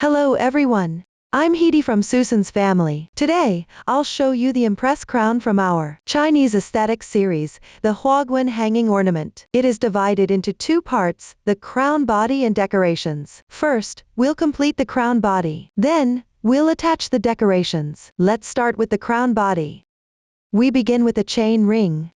Hello everyone. I'm Heidi from Susan's family. Today, I'll show you the Impress crown from our Chinese aesthetic series, the Huaguan hanging ornament. It is divided into two parts, the crown body and decorations. First, we'll complete the crown body. Then, we'll attach the decorations. Let's start with the crown body. We begin with a chain ring.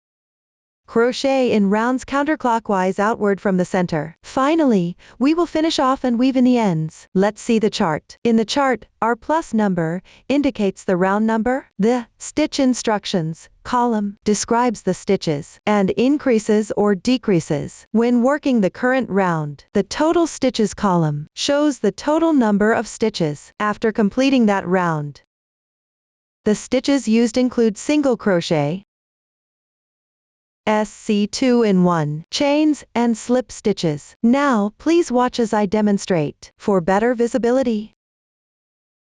Crochet in rounds counterclockwise outward from the center. Finally, we will finish off and weave in the ends. Let's see the chart. In the chart, our plus number indicates the round number. The stitch instructions column describes the stitches and increases or decreases. When working the current round, the total stitches column shows the total number of stitches after completing that round. The stitches used include single crochet, SC2-in-1 chains, and slip stitches. Now, please watch as I demonstrate. For better visibility,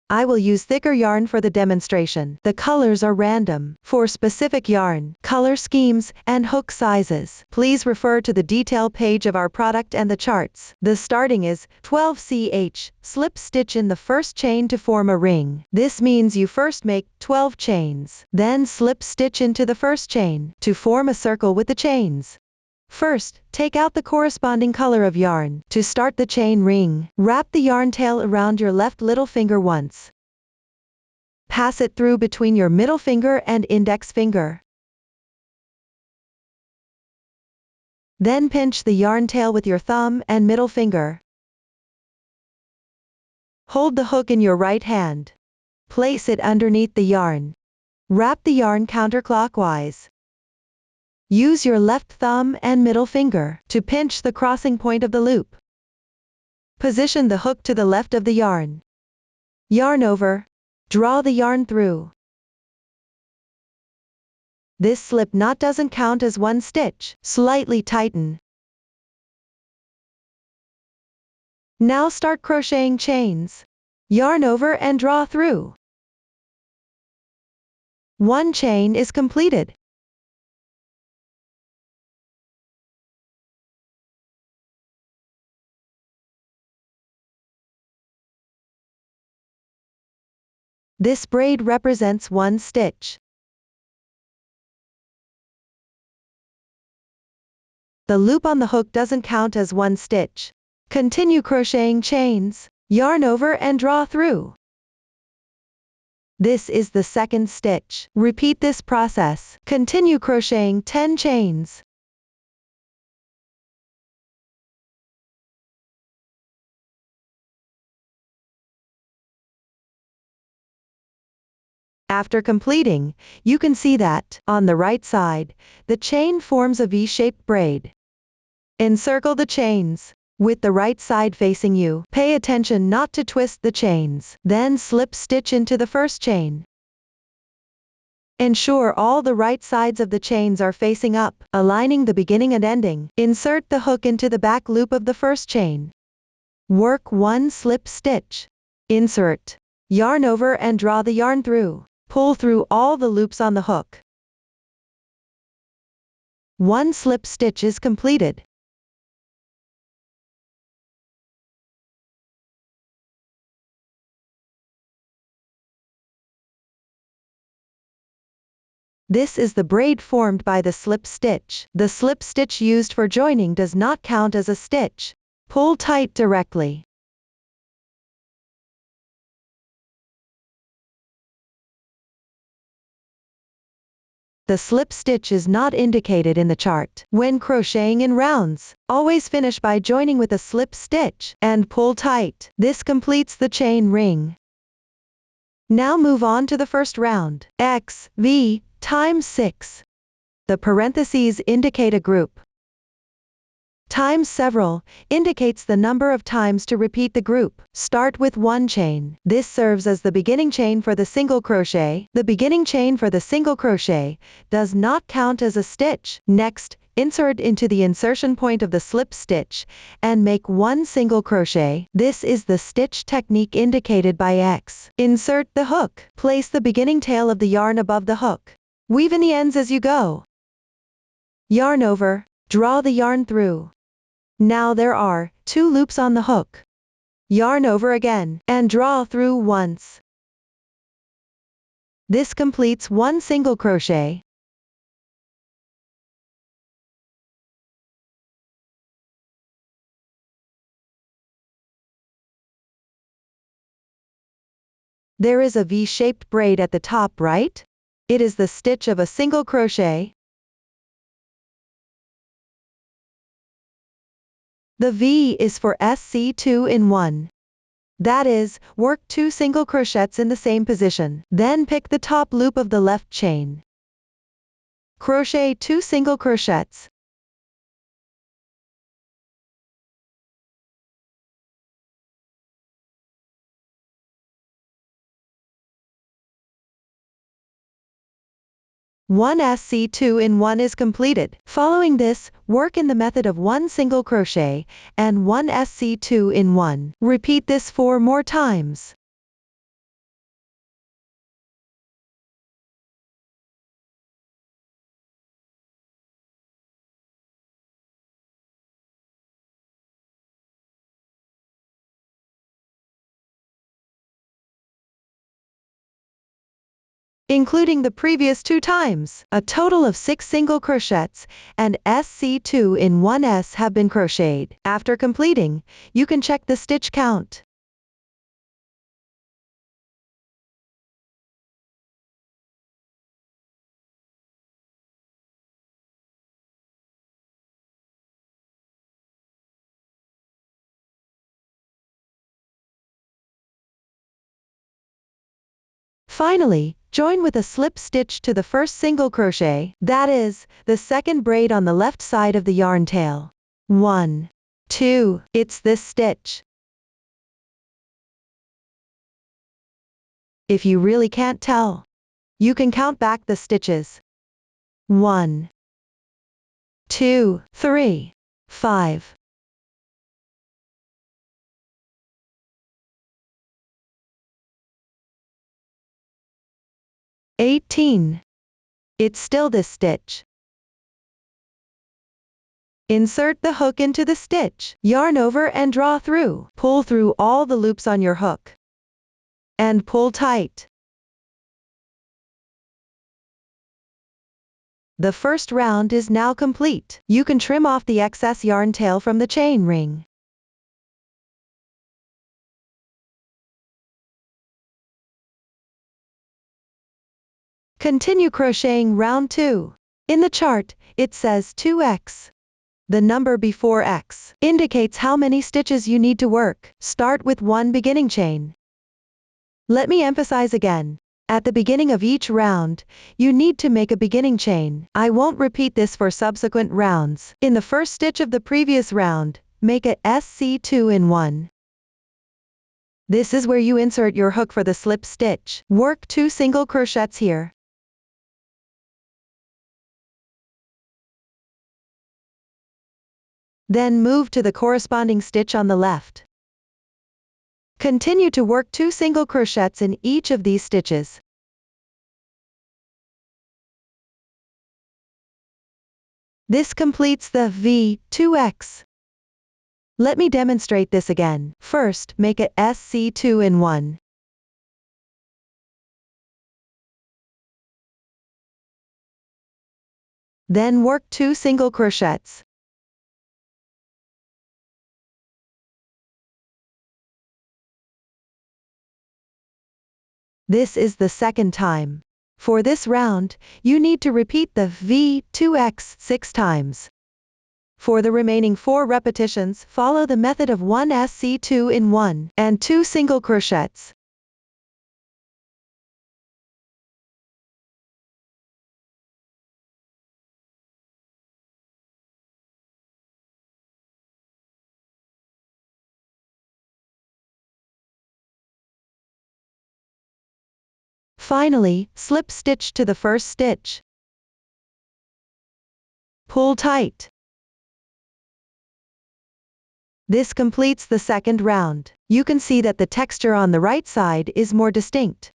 I will use thicker yarn for the demonstration. The colors are random. For specific yarn, color schemes, and hook sizes, please refer to the detail page of our product and the charts. The starting is 12 ch. Slip stitch in the first chain to form a ring. This means you first make 12 chains, then slip stitch into the first chain to form a circle with the chains. First, take out the corresponding color of yarn. To start the chain ring, wrap the yarn tail around your left little finger once. Pass it through between your middle finger and index finger. Then pinch the yarn tail with your thumb and middle finger. Hold the hook in your right hand. Place it underneath the yarn. Wrap the yarn counterclockwise. Use your left thumb and middle finger to pinch the crossing point of the loop. Position the hook to the left of the yarn. Yarn over. Draw the yarn through. This slip knot doesn't count as one stitch. Slightly tighten. Now start crocheting chains. Yarn over and draw through. One chain is completed. This braid represents one stitch. The loop on the hook doesn't count as one stitch. Continue crocheting chains. Yarn over and draw through. This is the second stitch. Repeat this process. Continue crocheting 10 chains. After completing, you can see that, on the right side, the chain forms a V-shaped braid. Encircle the chains. With the right side facing you, pay attention not to twist the chains. Then slip stitch into the first chain. Ensure all the right sides of the chains are facing up, aligning the beginning and ending. Insert the hook into the back loop of the first chain. Work one slip stitch. Insert. Yarn over and draw the yarn through. Pull through all the loops on the hook. One slip stitch is completed. This is the braid formed by the slip stitch. The slip stitch used for joining does not count as a stitch. Pull tight directly. The slip stitch is not indicated in the chart. When crocheting in rounds, always finish by joining with a slip stitch and pull tight. This completes the chain ring. Now move on to the first round. X, V, times 6. The parentheses indicate a group. Times several indicates the number of times to repeat the group. Start with one chain. This serves as the beginning chain for the single crochet. The beginning chain for the single crochet does not count as a stitch. Next, insert into the insertion point of the slip stitch and make one single crochet. This is the stitch technique indicated by X. Insert the hook. Place the beginning tail of the yarn above the hook. Weave in the ends as you go. Yarn over. Draw the yarn through. Now there are 2 loops on the hook. Yarn over again, and draw through once. This completes one single crochet. There is a V-shaped braid at the top, right? It is the stitch of a single crochet. The V is for SC2 in 1. That is, work 2 single crochets in the same position. Then pick the top loop of the left chain. Crochet 2 single crochets. One SC2 in 1 is completed. Following this, work in the method of 1 single crochet and 1 SC2 in 1. Repeat this 4 more times. Including the previous 2 times. A total of 6 single crochets and SC2 in 1s have been crocheted. After completing, you can check the stitch count. Finally, join with a slip stitch to the first single crochet, that is, the second braid on the left side of the yarn tail. 1, 2, it's this stitch. If you really can't tell, you can count back the stitches. 1, 2, 3, 5. 18. It's still this stitch. Insert the hook into the stitch, yarn over and draw through. Pull through all the loops on your hook. And pull tight. The first round is now complete. You can trim off the excess yarn tail from the chain ring. Continue crocheting round 2. In the chart, it says 2x. The number before x indicates how many stitches you need to work. Start with 1 beginning chain. Let me emphasize again. At the beginning of each round, you need to make a beginning chain. I won't repeat this for subsequent rounds. In the first stitch of the previous round, make a SC2 in 1. This is where you insert your hook for the slip stitch. Work 2 single crochets here. Then move to the corresponding stitch on the left. Continue to work 2 single crochets in each of these stitches. This completes the V2X. Let me demonstrate this again. First, make a SC2 in 1. Then work 2 single crochets. This is the second time. For this round, you need to repeat the V2X 6 times. For the remaining 4 repetitions, follow the method of 1 SC2 in 1 and 2 single crochets. Finally, slip stitch to the first stitch. Pull tight. This completes the second round. You can see that the texture on the right side is more distinct.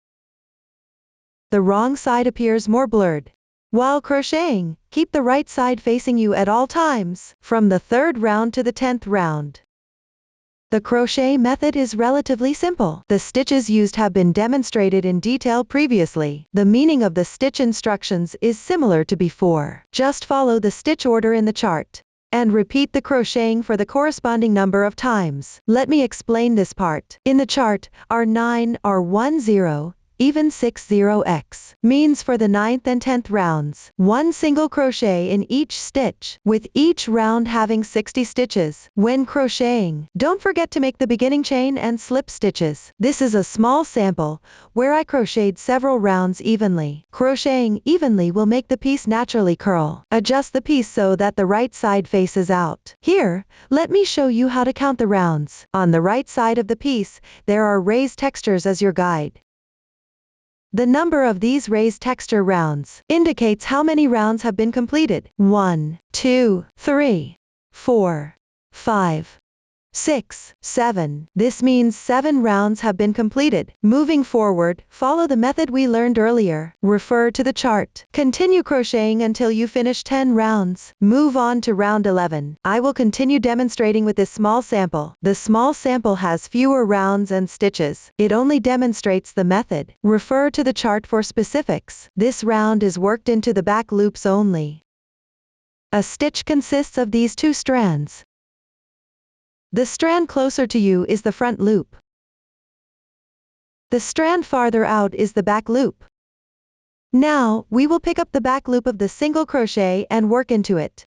The wrong side appears more blurred. While crocheting, keep the right side facing you at all times, from the 3rd round to the 10th round. The crochet method is relatively simple. The stitches used have been demonstrated in detail previously. The meaning of the stitch instructions is similar to before. Just follow the stitch order in the chart and repeat the crocheting for the corresponding number of times. Let me explain this part. In the chart, R9, R10, even 60x means for the 9th and 10th rounds, 1 single crochet in each stitch, with each round having 60 stitches. When crocheting, don't forget to make the beginning chain and slip stitches. This is a small sample where I crocheted several rounds evenly. Crocheting evenly will make the piece naturally curl. Adjust the piece so that the right side faces out. Here, let me show you how to count the rounds. On the right side of the piece, there are raised textures as your guide. The number of these raised texture rounds indicates how many rounds have been completed. 1, 2, 3, 4, 5, 6, 7. This means 7 rounds have been completed. Moving forward, follow the method we learned earlier. Refer to the chart. Continue crocheting until you finish 10 rounds. Move on to round 11. I will continue demonstrating with this small sample. The small sample has fewer rounds and stitches. It only demonstrates the method. Refer to the chart for specifics. This round is worked into the back loops only. A stitch consists of these 2 strands. The strand closer to you is the front loop. The strand farther out is the back loop. Now, we will pick up the back loop of the single crochet and work into it.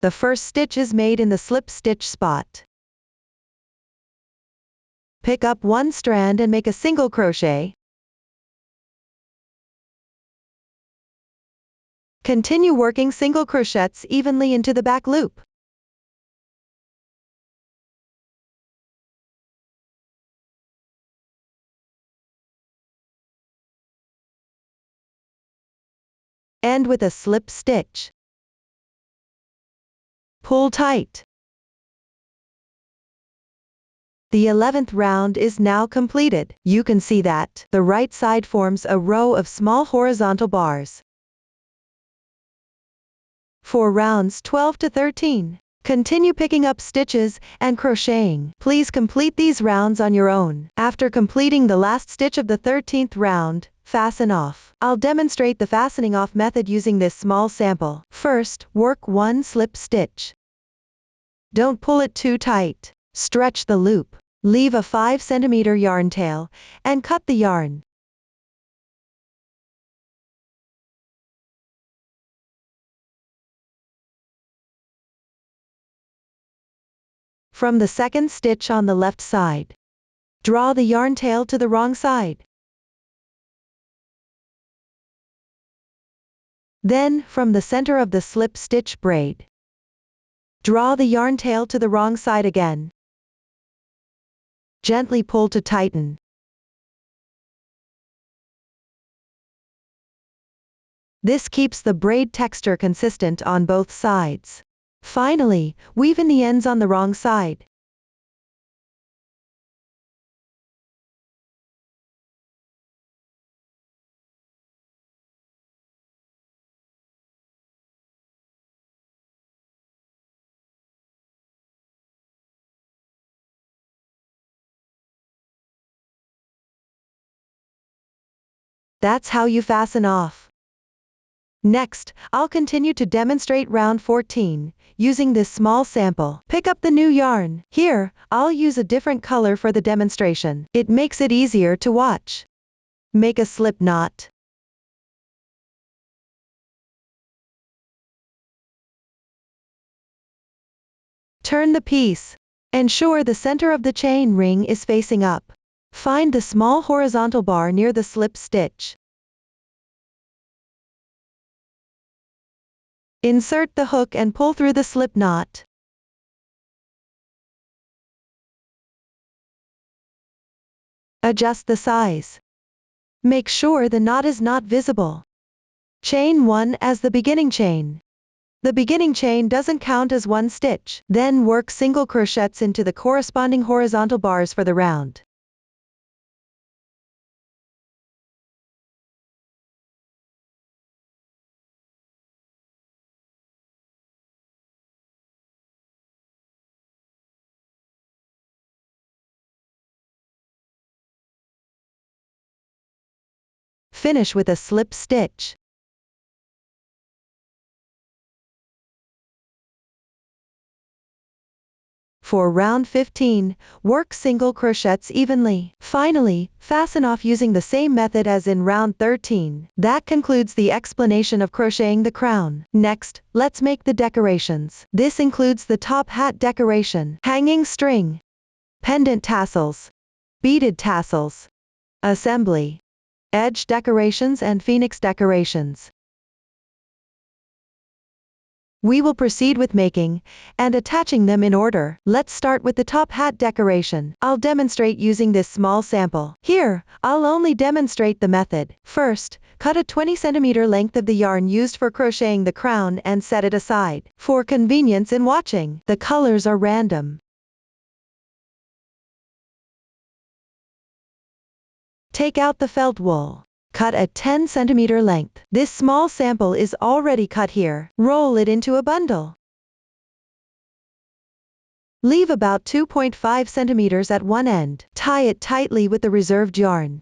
The first stitch is made in the slip stitch spot. Pick up 1 strand and make a single crochet. Continue working single crochets evenly into the back loop. End with a slip stitch. Pull tight. The 11th round is now completed. You can see that the right side forms a row of small horizontal bars. For rounds 12 to 13, continue picking up stitches and crocheting. Please complete these rounds on your own. After completing the last stitch of the 13th round, fasten off. I'll demonstrate the fastening off method using this small sample. First, work 1 slip stitch. Don't pull it too tight. Stretch the loop. Leave a 5 cm yarn tail and cut the yarn. From the second stitch on the left side, draw the yarn tail to the wrong side. Then, from the center of the slip stitch braid, draw the yarn tail to the wrong side again. Gently pull to tighten. This keeps the braid texture consistent on both sides. Finally, weave in the ends on the wrong side. That's how you fasten off. Next, I'll continue to demonstrate round 14, using this small sample. Pick up the new yarn. Here, I'll use a different color for the demonstration. It makes it easier to watch. Make a slip knot. Turn the piece. Ensure the center of the chain ring is facing up. Find the small horizontal bar near the slip stitch. Insert the hook and pull through the slip knot. Adjust the size. Make sure the knot is not visible. Chain 1 as the beginning chain. The beginning chain doesn't count as 1 stitch. Then work single crochets into the corresponding horizontal bars for the round. Finish with a slip stitch. For round 15, work single crochets evenly. Finally, fasten off using the same method as in round 13. That concludes the explanation of crocheting the crown. Next, let's make the decorations. This includes the top hat decoration, hanging string, pendant tassels, beaded tassels, assembly, edge decorations and phoenix decorations. We will proceed with making and attaching them in order. Let's start with the top hat decoration. I'll demonstrate using this small sample. Here, I'll only demonstrate the method. First, cut a 20 cm length of the yarn used for crocheting the crown and set it aside. For convenience in watching, the colors are random. Take out the felt wool. Cut a 10 cm length. This small sample is already cut here. Roll it into a bundle. Leave about 2.5 cm at one end. Tie it tightly with the reserved yarn.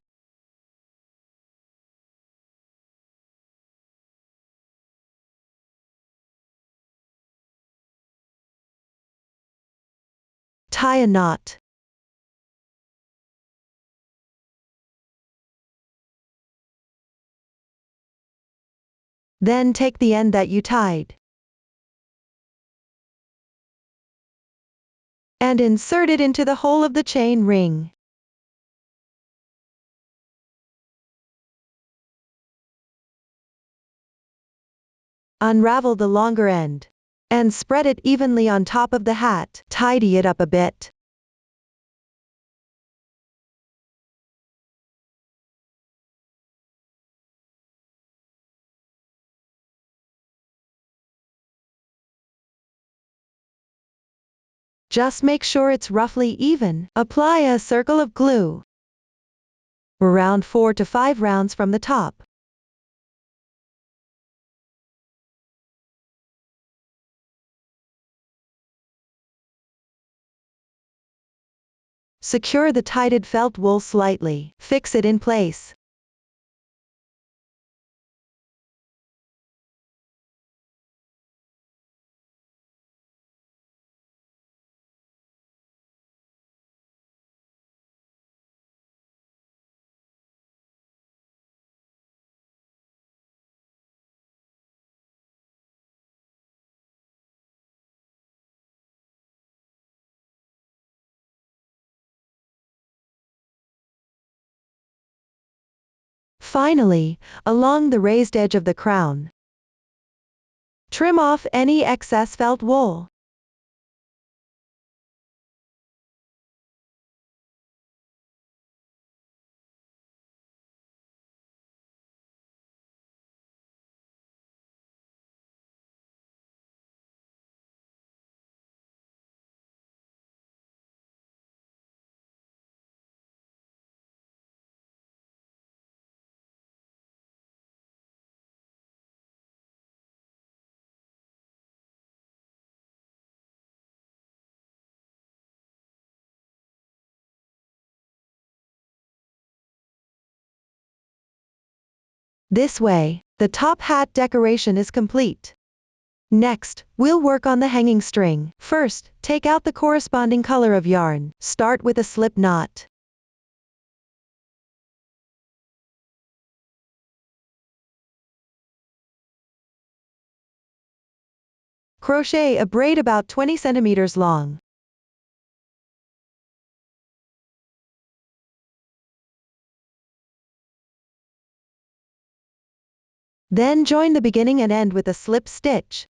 Tie a knot. Then take the end that you tied and insert it into the hole of the chain ring. Unravel the longer end and spread it evenly on top of the hat. Tidy it up a bit. Just make sure it's roughly even. Apply a circle of glue around 4 to 5 rounds from the top. Secure the tied felt wool slightly. Fix it in place. Finally, along the raised edge of the crown, trim off any excess felt wool. This way, the top hat decoration is complete. Next, we'll work on the hanging string. First, take out the corresponding color of yarn. Start with a slip knot. Crochet a braid about 20 centimeters long. Then join the beginning and end with a slip stitch.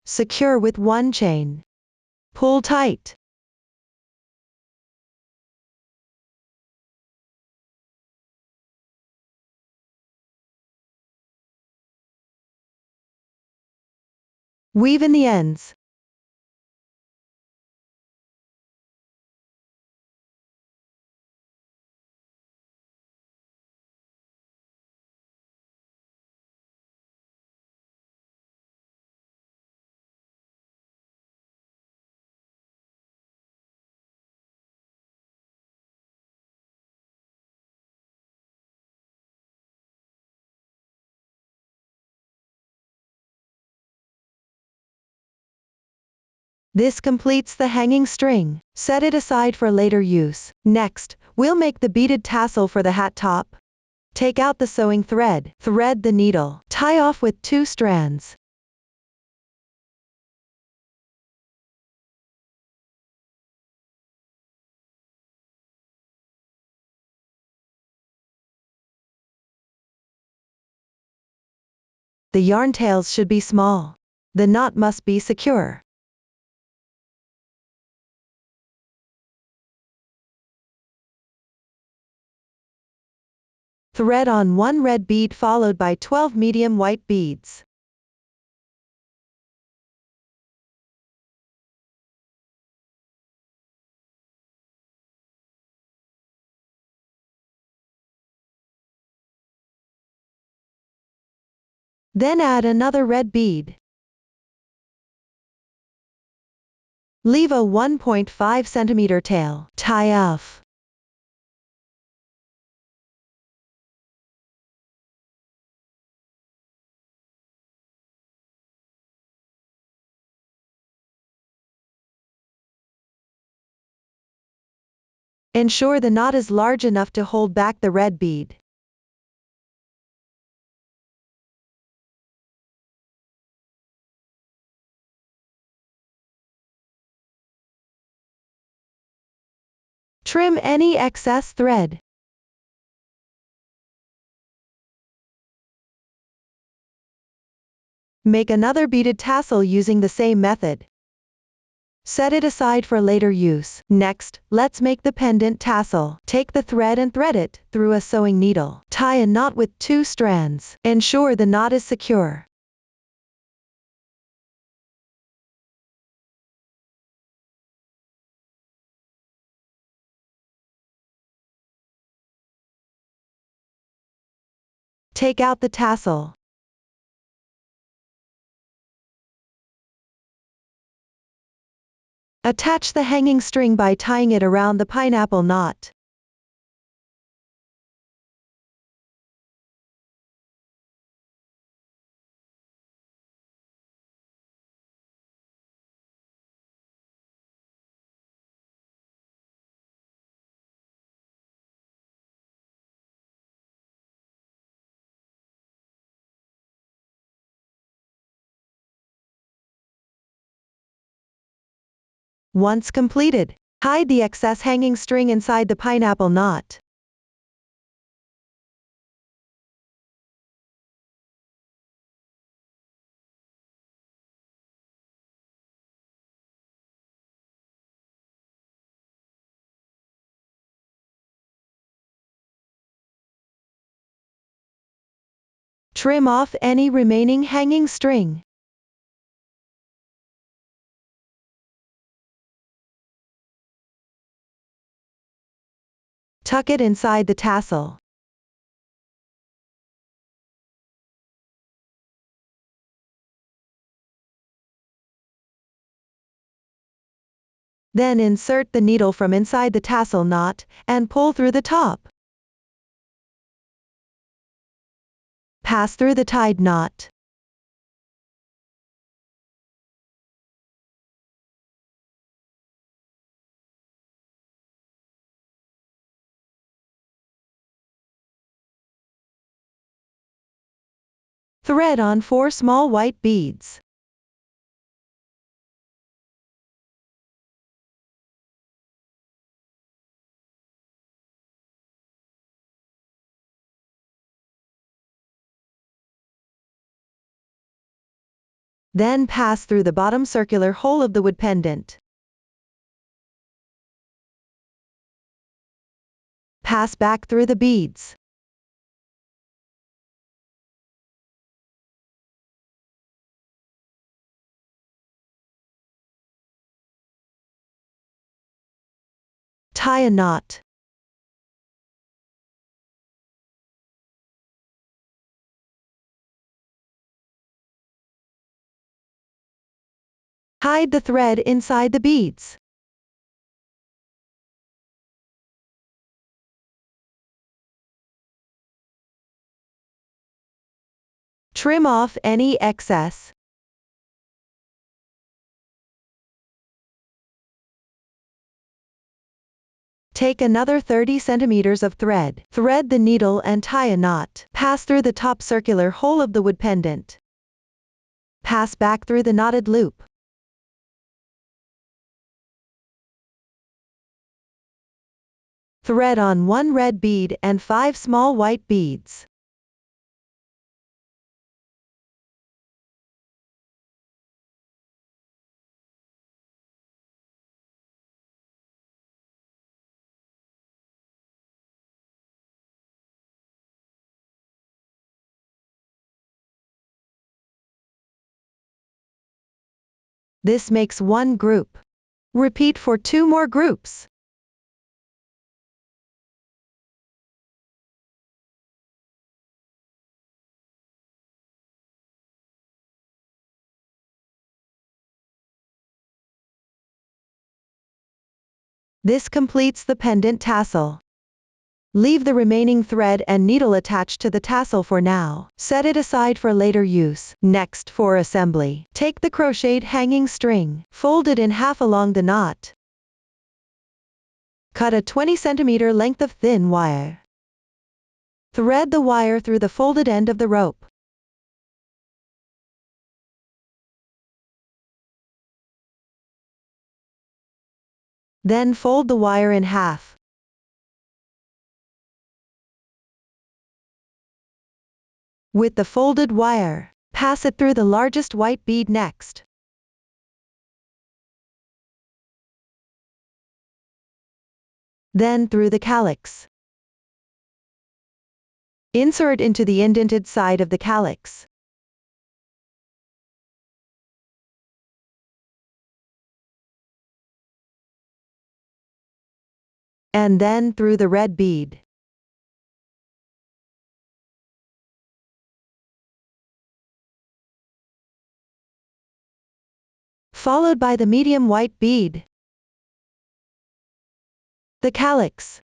Secure with one chain. Pull tight. Weave in the ends. This completes the hanging string. Set it aside for later use. Next, we'll make the beaded tassel for the hat top. Take out the sewing thread. Thread the needle. Tie off with 2 strands. The yarn tails should be small. The knot must be secure. Thread on 1 red bead followed by 12 medium white beads. Then add another red bead. Leave a 1.5 cm tail. Tie off. Ensure the knot is large enough to hold back the red bead. Trim any excess thread. Make another beaded tassel using the same method. Set it aside for later use. Next, let's make the pendant tassel. Take the thread and thread it through a sewing needle. Tie a knot with 2 strands. Ensure the knot is secure. Take out the tassel. Attach the hanging string by tying it around the pineapple knot. Once completed, hide the excess hanging string inside the pineapple knot. Trim off any remaining hanging string. Tuck it inside the tassel. Then insert the needle from inside the tassel knot, and pull through the top. Pass through the tied knot. Thread on 4 small white beads. Then pass through the bottom circular hole of the wood pendant. Pass back through the beads. Tie a knot. Hide the thread inside the beads. Trim off any excess. Take another 30 centimeters of thread. Thread the needle and tie a knot. Pass through the top circular hole of the wood pendant. Pass back through the knotted loop. Thread on 1 red bead and 5 small white beads. This makes 1 group. Repeat for 2 more groups. This completes the pendant tassel. Leave the remaining thread and needle attached to the tassel for now. Set it aside for later use. Next, for assembly, take the crocheted hanging string, fold it in half along the knot. Cut a 20 centimeter length of thin wire. Thread the wire through the folded end of the rope. Then fold the wire in half. With the folded wire, pass it through the largest white bead next. Then through the calyx. Insert into the indented side of the calyx. And then through the red bead. Followed by the medium white bead. The calyx.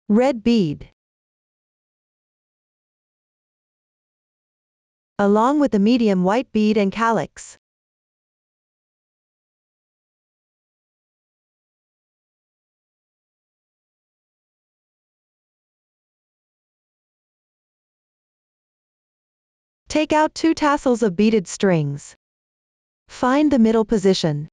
Red bead. Along with the medium white bead and calyx. Take out 2 tassels of beaded strings. Find the middle position.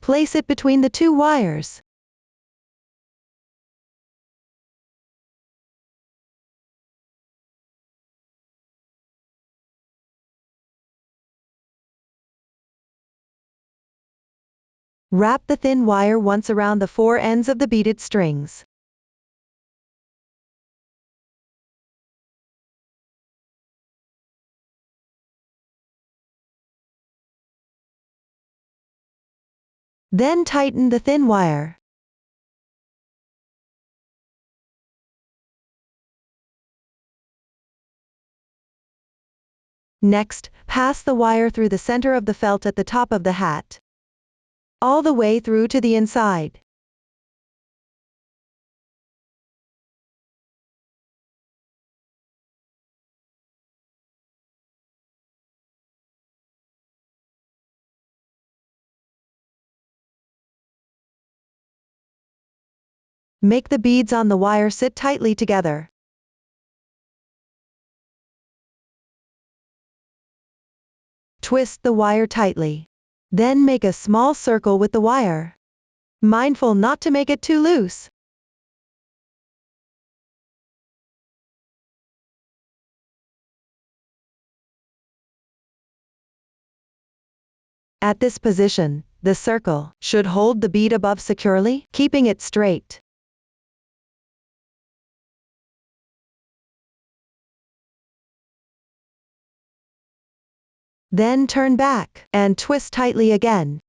Place it between the 2 wires. Wrap the thin wire once around the 4 ends of the beaded strings. Then tighten the thin wire. Next, pass the wire through the center of the felt at the top of the hat, all the way through to the inside. Make the beads on the wire sit tightly together. Twist the wire tightly. Then make a small circle with the wire, mindful not to make it too loose. At this position, the circle should hold the bead above securely, keeping it straight. Then turn back and twist tightly again.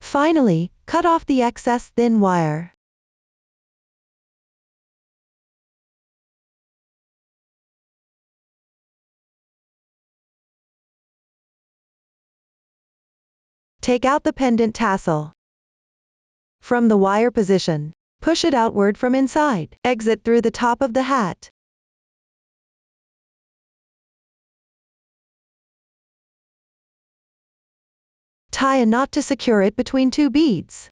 Finally, cut off the excess thin wire. Take out the pendant tassel. From the wire position, push it outward from inside. Exit through the top of the hat. Tie a knot to secure it between two beads.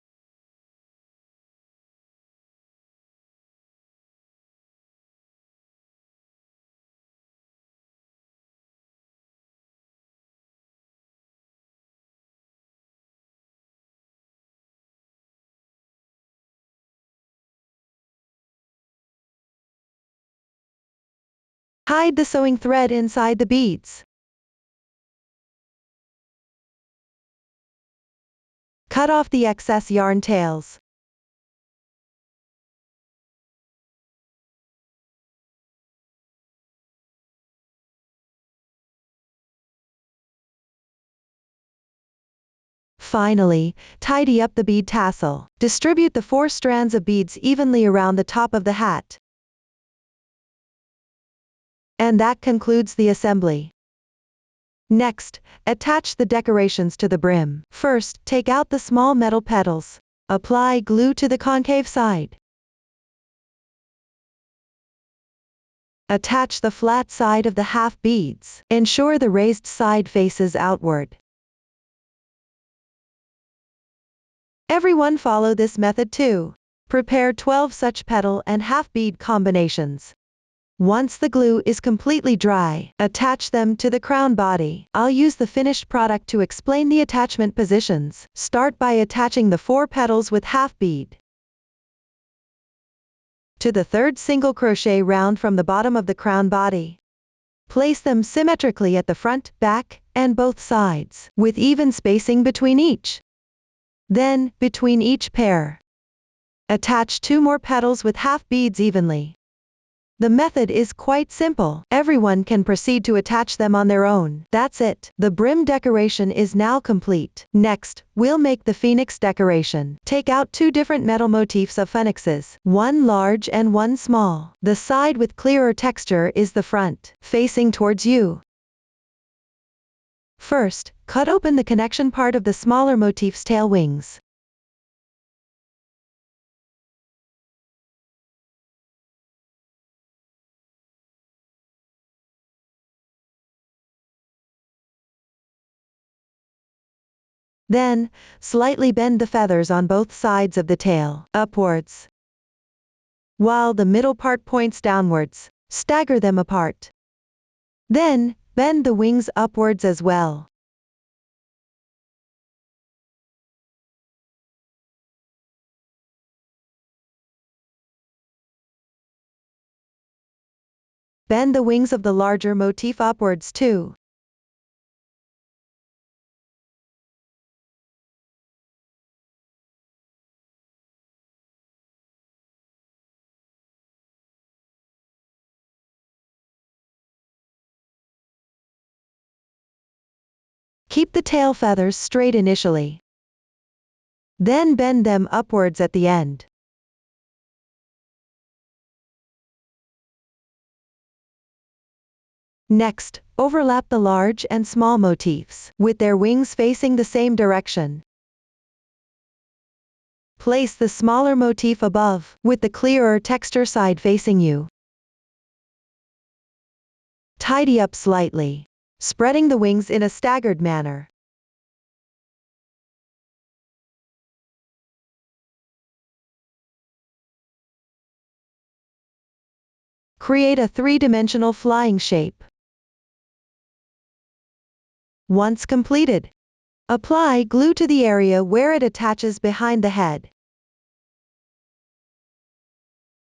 Hide the sewing thread inside the beads. Cut off the excess yarn tails. Finally, tidy up the bead tassel. Distribute the 4 strands of beads evenly around the top of the hat. And that concludes the assembly. Next, attach the decorations to the brim. First, take out the small metal petals. Apply glue to the concave side. Attach the flat side of the half beads. Ensure the raised side faces outward. Everyone follow this method too. Prepare 12 such petal and half bead combinations. Once the glue is completely dry, attach them to the crown body. I'll use the finished product to explain the attachment positions. Start by attaching the 4 petals with half bead to the 3rd single crochet round from the bottom of the crown body. Place them symmetrically at the front, back, and both sides, with even spacing between each. Then, between each pair, attach 2 more petals with half beads evenly. The method is quite simple. Everyone can proceed to attach them on their own. That's it. The brim decoration is now complete. Next, we'll make the phoenix decoration. Take out 2 different metal motifs of phoenixes, one large and one small. The side with clearer texture is the front, facing towards you. First, cut open the connection part of the smaller motif's tail wings. Then, slightly bend the feathers on both sides of the tail, upwards. While the middle part points downwards, stagger them apart. Then, bend the wings upwards as well. Bend the wings of the larger motif upwards too. Keep the tail feathers straight initially. Then bend them upwards at the end. Next, overlap the large and small motifs, with their wings facing the same direction. Place the smaller motif above, with the clearer texture side facing you. Tidy up slightly, spreading the wings in a staggered manner. Create a 3-dimensional flying shape. Once completed, apply glue to the area where it attaches behind the head,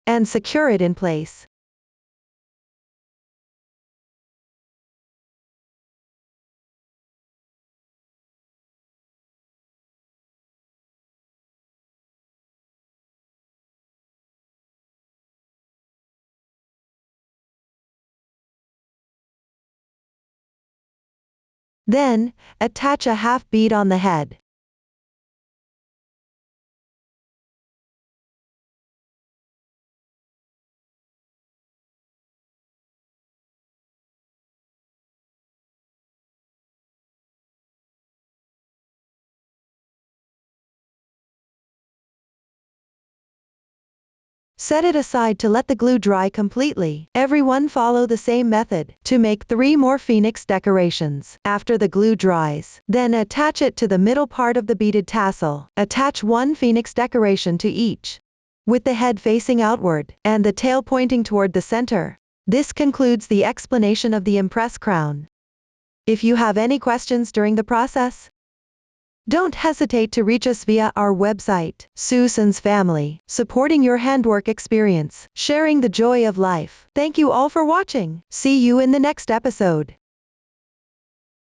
and secure it in place. Then, attach a half bead on the head. Set it aside to let the glue dry completely. Everyone follow the same method to make 3 more phoenix decorations. After the glue dries, then attach it to the middle part of the beaded tassel. Attach 1 phoenix decoration to each, with the head facing outward and the tail pointing toward the center. This concludes the explanation of the impress crown. If you have any questions during the process, don't hesitate to reach us via our website. Susan's Family, supporting your handwork experience, sharing the joy of life. Thank you all for watching. See you in the next episode.